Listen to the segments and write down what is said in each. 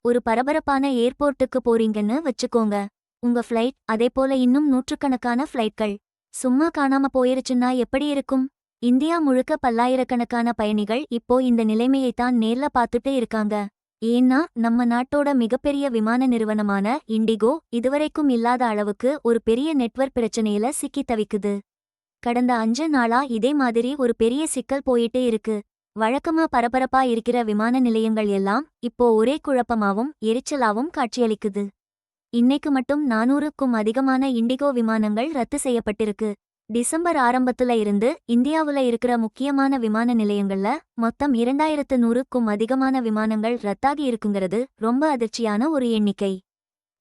ஒரு பரபரப்பான ஏர்போர்ட்டுக்கு போறீங்கன்னு வச்சுக்கோங்க. உங்க ஃப்ளைட், அதேபோல இன்னும் நூற்றுக்கணக்கான ஃப்ளைட்கள் சும்மா காணாம போயிருச்சுன்னா எப்படி இருக்கும்? இந்தியா முழுக்க பல்லாயிரக்கணக்கான பயணிகள் இப்போ இந்த நிலைமையைத்தான் நேர்ல பார்த்துட்டு இருக்காங்க. ஏன்னா நம்ம நாட்டோட மிகப்பெரிய விமான நிறுவனமான இண்டிகோ இதுவரைக்கும் இல்லாத அளவுக்கு ஒரு பெரிய நெட்வொர்க் பிரச்சனையில சிக்கி தவிக்குது. கடந்த 5 நாளா இதே மாதிரி ஒரு பெரிய சிக்கல் போயிட்டே இருக்கு. வழக்கமா பரபரப்பா இருக்கிற விமான நிலையங்கள் எல்லாம் இப்போ ஒரே குழப்பமாவும் எரிச்சலாவும் காட்சியளிக்குது. இன்னைக்கு மட்டும் 400க்கும் அதிகமான இண்டிகோ விமானங்கள் ரத்து செய்யப்பட்டிருக்கு. டிசம்பர் ஆரம்பத்துல இருந்து இந்தியாவுல இருக்கிற முக்கியமான விமான நிலையங்கள்ல மொத்தம் 2100க்கும் அதிகமான விமானங்கள் ரத்தாகி இருக்குங்கிறது ரொம்ப அதிர்ச்சியான ஒரு எண்ணிக்கை.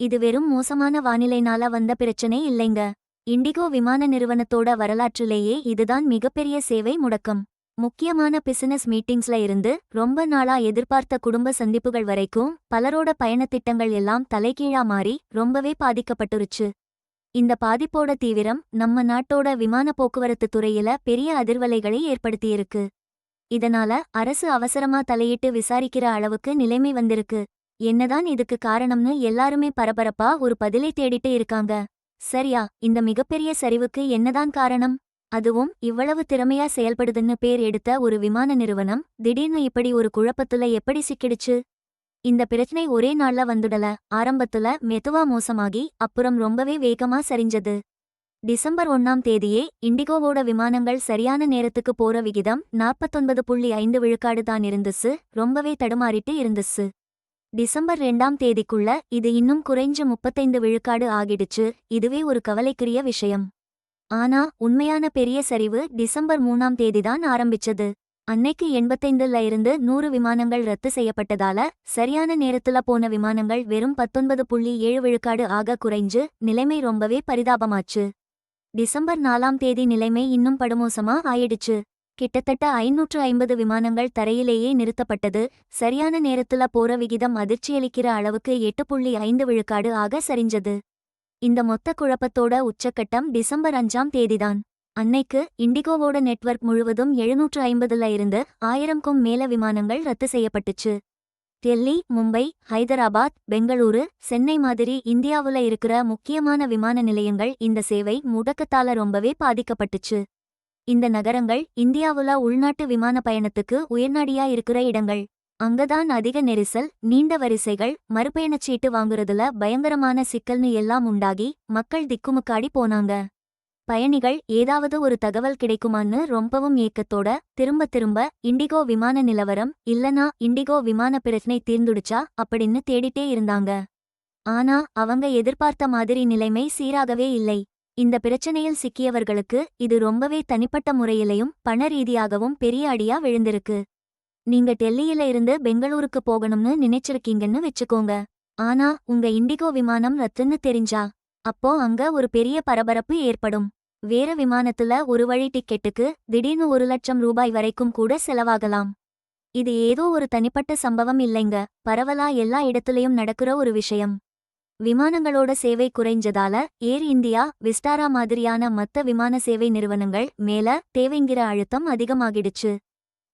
இது வெறும் மோசமான வானிலைனால வந்த பிரச்சனை இல்லைங்க. இண்டிகோ விமான நிறுவனத்தோட வரலாற்றிலேயே இதுதான் மிகப்பெரிய சேவை முடக்கம். முக்கியமான பிசினஸ் மீட்டிங்ஸ்ல இருந்து ரொம்ப நாளா எதிர்பார்த்த குடும்ப சந்திப்புகள் வரைக்கும் பலரோட பயணத்திட்டங்கள் எல்லாம் தலைகீழா மாறி ரொம்பவே பாதிக்கப்பட்டுருச்சு. இந்த பாதிப்போட தீவிரம் நம்ம நாட்டோட விமான போக்குவரத்து துறையில பெரிய அதிர்வலைகளை ஏற்படுத்தியிருக்கு. இதனால அரசு அவசரமா தலையிட்டு விசாரிக்கிற அளவுக்கு நிலைமை வந்திருக்கு. என்னதான் இதுக்கு காரணம்னு எல்லாருமே பரபரப்பா ஒரு பதிலை தேடிட்டு இருக்காங்க. சரியா, இந்த மிகப்பெரிய சரிவுக்கு என்னதான் காரணம்? அதுவும் இவ்வளவு திறமையா செயல்படுதுன்னு பேர் எடுத்த ஒரு விமான நிறுவனம் திடீர்னு இப்படி ஒரு குழப்பத்துல எப்படி சிக்கிடுச்சு? இந்த பிரச்சனை ஒரே நாள்ல வந்துடல. ஆரம்பத்துல மெதுவா மோசமாகி அப்புறம் ரொம்பவே வேகமா சரிஞ்சது. டிசம்பர் 1ஆம் தேதியே இண்டிகோவோட விமானங்கள் சரியான நேரத்துக்கு போற விகிதம் 49.5 விழுக்காடு தான் இருந்துச்சு. ரொம்பவே தடுமாறிட்டு இருந்துச்சு. டிசம்பர் 2ஆம் தேதிக்குள்ள இது இன்னும் குறைஞ்சு 35 விழுக்காடு ஆகிடுச்சு. இதுவே ஒரு கவலைக்குரிய விஷயம். ஆனா உண்மையான பெரிய சரிவு டிசம்பர் 3ஆம் தேதிதான் ஆரம்பிச்சது. அன்னைக்கு 85ல இருந்து 100 விமானங்கள் ரத்து செய்யப்பட்டதால சரியான நேரத்துல போன விமானங்கள் வெறும் 19.7 விழுக்காடு ஆக குறைஞ்சு நிலைமை ரொம்பவே பரிதாபமாச்சு. டிசம்பர் 4ஆம் தேதி நிலைமை இன்னும் படுமோசமா ஆயிடுச்சு. கிட்டத்தட்ட 550 விமானங்கள் தரையிலேயே நிறுத்தப்பட்டது. சரியான நேரத்துல போற விகிதம் அதிர்ச்சியளிக்கிற அளவுக்கு 8.5 விழுக்காடு ஆக சரிஞ்சது. இந்த மொத்த குழப்பத்தோட உச்சக்கட்டம் டிசம்பர் 5ஆம் தேதிதான். அன்னைக்கு இண்டிகோவோட நெட்வொர்க் முழுவதும் 750ல இருந்து 1000க்கும் மேல விமானங்கள் ரத்து செய்யப்பட்டுச்சு. டெல்லி, மும்பை, ஹைதராபாத், பெங்களூரு, சென்னை மாதிரி இந்தியாவுல இருக்கிற முக்கியமான விமான நிலையங்கள் இந்த சேவை முடக்கத்தால ரொம்பவே பாதிக்கப்பட்டுச்சு. இந்த நகரங்கள் இந்தியாவுல உள்நாட்டு விமான பயணத்துக்கு உயர்நாடியா இருக்கிற இடங்கள். அங்கதான் அதிக நெரிசல், நீண்ட வரிசைகள், மறுபயணச்சீட்டு வாங்குறதுல பயங்கரமான சிக்கல்னு எல்லாம் உண்டாகி மக்கள் திக்குமுக்காடி போனாங்க. பயணிகள் ஏதாவது ஒரு தகவல் கிடைக்குமான்னு ரொம்பவும் ஏக்கத்தோட திரும்ப திரும்ப இண்டிகோ விமான நிலவரம் இல்லனா இண்டிகோ விமான பிரச்சனை தீர்ந்துடுச்சா அப்படின்னு தேடிட்டே இருந்தாங்க. ஆனா அவங்க எதிர்பார்த்த மாதிரி நிலைமை சீராகவே இல்லை. இந்த பிரச்சனையில் சிக்கியவர்களுக்கு இது ரொம்பவே தனிப்பட்ட முறையிலையும் பண ரீதியாகவும் பெரிய அடியா விழுந்திருக்கு. நீங்க டெல்லியில இருந்து பெங்களூருக்கு போகணும்னு நினைச்சிருக்கீங்கன்னு வெச்சுக்கோங்க. ஆனா உங்க இண்டிகோ விமானம் ரத்துன்னு தெரிஞ்சா அப்போ அங்க ஒரு பெரிய பரபரப்பு ஏற்படும். வேற விமானத்துல ஒரு வழி டிக்கெட்டுக்கு திடீர்னு 1 லட்சம் ரூபாய் வரைக்கும் கூட செலவாகலாம். இது ஏதோ ஒரு தனிப்பட்ட சம்பவம் இல்லைங்க, பரவலா எல்லா இடத்துலயும் நடக்கிற ஒரு விஷயம். விமானங்களோட சேவை குறைஞ்சதால ஏர் இந்தியா, விஸ்டாரா மாதிரியான மத்த விமான சேவை நிறுவனங்கள் மேல தேவைங்கிற அழுத்தம் அதிகமாகிடுச்சு.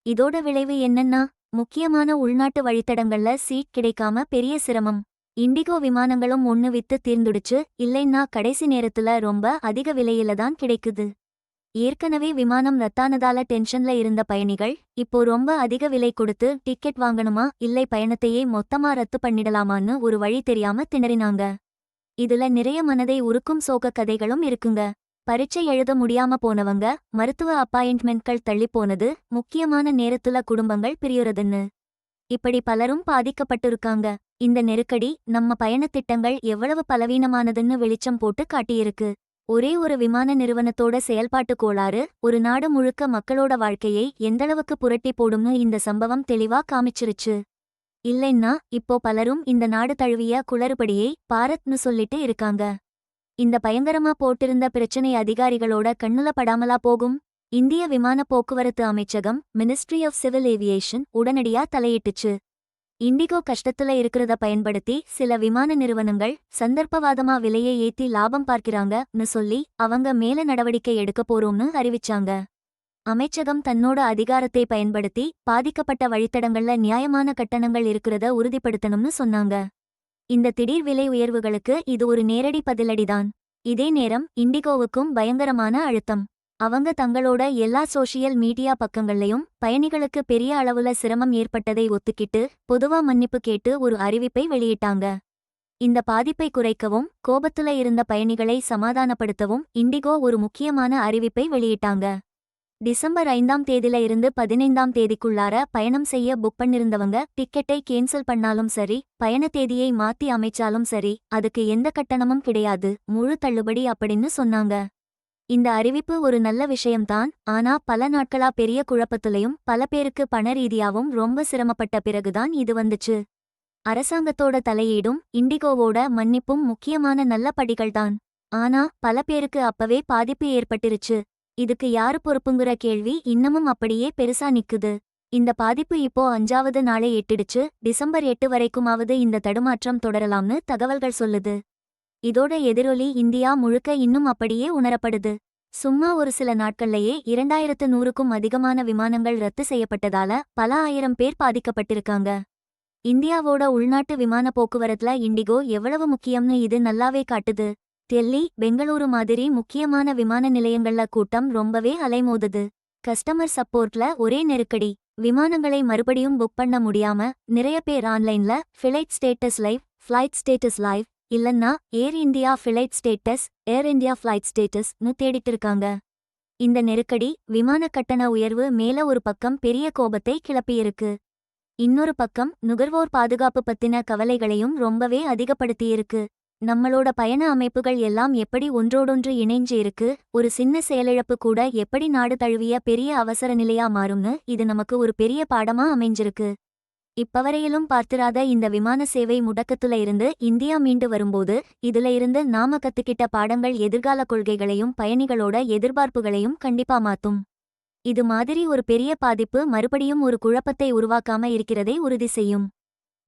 இதோட விளைவு என்னன்னா, முக்கியமான உள்நாட்டு வழித்தடங்கள்ல சீட் கிடைக்காம பெரிய சிரமம். இண்டிகோ விமானங்களும் ஒன்னு வித்து தீர்ந்துடுச்சு, இல்லைன்னா கடைசி நேரத்துல ரொம்ப அதிக விலையில தான் கிடைக்குது. ஏற்கனவே விமானம் ரத்தானதால டென்ஷன்ல இருந்த பயணிகள் இப்போ ரொம்ப அதிக விலை கொடுத்து டிக்கெட் வாங்கணுமா இல்லை பயணத்தையே மொத்தமா ரத்து பண்ணிடலாமான்னு ஒரு வழி தெரியாம திணறினாங்க. இதுல நிறைய மனதை உருக்கும் சோக கதைகளும் இருக்குங்க. பரீட்சை எழுத முடியாம போனவங்க, மருத்துவ அப்பாயின்ட்மெண்ட்கள் தள்ளிப்போனது, முக்கியமான நேரத்துல குடும்பங்கள் பிரியுறதுன்னு இப்படி பலரும் பாதிக்கப்பட்டிருக்காங்க. இந்த நெருக்கடி நம்ம பயணத்திட்டங்கள் எவ்வளவு பலவீனமானதுன்னு வெளிச்சம் போட்டு காட்டியிருக்கு. ஒரே ஒரு விமான நிறுவனத்தோட செயல்பாட்டு கோளாறு ஒரு நாடு முழுக்க மக்களோட வாழ்க்கையை எந்தளவுக்கு புரட்டி போடும்னு இந்த சம்பவம் தெளிவா காமிச்சிருச்சு. இல்லைன்னா இப்போ பலரும் இந்த நாடு தழுவிய குளறுபடியை பாரத்னு சொல்லிட்டு இருக்காங்க. இந்த பயங்கரமா போட்டிருந்த பிரச்சனை அதிகாரிகளோட கண்ணுல படாமலா போகும்? இந்திய விமான போக்குவரத்து அமைச்சகம், மினிஸ்ட்ரி ஆஃப் சிவில் ஏவியேஷன் உடனடியா தலையிட்டுச்சு. இண்டிகோ கஷ்டத்துல இருக்கிறத பயன்படுத்தி சில விமான நிறுவனங்கள் சந்தர்ப்பவாதமா விலையை ஏத்தி லாபம் பார்க்கிறாங்கன்னு சொல்லி அவங்க மேல நடவடிக்கை எடுக்க போறோம்னு அறிவிச்சாங்க. அமைச்சகம் தன்னோட அதிகாரத்தை பயன்படுத்தி பாதிக்கப்பட்ட வழித்தடங்கள்ல நியாயமான கட்டணங்கள் இருக்கிறத உறுதிப்படுத்தணும்னு சொன்னாங்க. இந்த திடீர் விலை உயர்வுகளுக்கு இது ஒரு நேரடி பதிலடிதான். இதே நேரம் இண்டிகோவுக்கும் பயங்கரமான அழுத்தம். அவங்க தங்களோட எல்லா சோஷியல் மீடியா பக்கங்கள்லயும் பயணிகளுக்கு பெரிய அளவுல சிரமம் ஏற்பட்டதை ஒத்துக்கிட்டு பொதுவா மன்னிப்பு கேட்டு ஒரு அறிவிப்பை வெளியிட்டாங்க. இந்த பாதிப்பை குறைக்கவும் கோபத்துல இருந்த பயணிகளை சமாதானப்படுத்தவும் இண்டிகோ ஒரு முக்கியமான அறிவிப்பை வெளியிட்டாங்க. டிசம்பர் 5ஆம் தேதியில இருந்து 15ஆம் தேதிக்குள்ளார பயணம் செய்ய புக் பண்ணிருந்தவங்க டிக்கெட்டை கேன்சல் பண்ணாலும் சரி, பயண தேதியை மாத்தி அமைச்சாலும் சரி, அதுக்கு எந்த கட்டணமும் கிடையாது, முழு தள்ளுபடி அப்படின்னு சொன்னாங்க. இந்த அறிவிப்பு ஒரு நல்ல விஷயம்தான். ஆனா பல நாட்களா பெரிய குழப்பத்துலயும் பல பேருக்கு பண ரீதியாவும் ரொம்ப சிரமப்பட்ட பிறகுதான் இது வந்துச்சு. அரசாங்கத்தோட தலையீடும் இண்டிகோவோட மன்னிப்பும் முக்கியமான நல்ல படிகள்தான். ஆனா பல பேருக்கு அப்பவே பாதிப்பு ஏற்பட்டிருச்சு. இதுக்கு யாரு பொறுப்புங்கிற கேள்வி இன்னமும் அப்படியே பெருசா நிக்குது. இந்த பாதிப்பு இப்போ 5வது நாளை எட்டிடுச்சு. டிசம்பர் 8 வரைக்குமாவது இந்த தடுமாற்றம் தொடரலாம்னு தகவல்கள் சொல்லுது. இதோட எதிரொலி இந்தியா முழுக்க இன்னும் அப்படியே உணரப்படுது. சும்மா ஒரு சில நாட்கள்லயே 2100க்கும் அதிகமான விமானங்கள் ரத்து செய்யப்பட்டதால பல ஆயிரம் பேர் பாதிக்கப்பட்டிருக்காங்க. இந்தியாவோட உள்நாட்டு விமான போக்குவரத்துல இண்டிகோ எவ்வளவு முக்கியம்னு இது நல்லாவே காட்டுது. டெல்லி, பெங்களூரு மாதிரி முக்கியமான விமான நிலையங்கள்ல கூட்டம் ரொம்பவே அலைமோதுது. கஸ்டமர் சப்போர்ட்ல ஒரே நெருக்கடி. விமானங்களை மறுபடியும் புக் பண்ண முடியாம நிறைய பேர் ஆன்லைன்ல ஃபிளைட் ஸ்டேட்டஸ் லைவ் இல்லன்னா ஏர் இந்தியா ஃபிளைட் ஸ்டேட்டஸ், ஏர் இந்தியா ஃபிளைட் ஸ்டேட்டஸ்னு தேடிட்டு இருக்காங்க. இந்த நெருக்கடி விமான கட்டண உயர்வு மேல ஒரு பக்கம் பெரிய கோபத்தை கிளப்பியிருக்கு. இன்னொரு பக்கம் நுகர்வோர் பாதுகாப்பு பத்தின கவலைகளையும் ரொம்பவே அதிகப்படுத்தியிருக்கு. நம்மளோட பயண அமைப்புகள் எல்லாம் எப்படி ஒன்றோடொன்று இணைஞ்சு இருக்கு, ஒரு சின்ன செயலிழப்பு கூட எப்படி நாடு தழுவிய பெரிய அவசர நிலையா மாறும்னு இது நமக்கு ஒரு பெரிய பாடமா அமைஞ்சிருக்கு. இப்பவரையிலும் பார்த்திராத இந்த விமான சேவை முடக்கத்துல இருந்து இந்தியா மீண்டு வரும்போது இதுல இருந்து நாம கத்துக்கிட்ட பாடங்கள் எதிர்கால கொள்கைகளையும் பயணிகளோட எதிர்பார்ப்புகளையும் கண்டிப்பா மாத்தும். இது மாதிரி ஒரு பெரிய பாதிப்பு மறுபடியும் ஒரு குழப்பத்தை உருவாக்காம இருக்கிறதை உறுதி செய்யும்.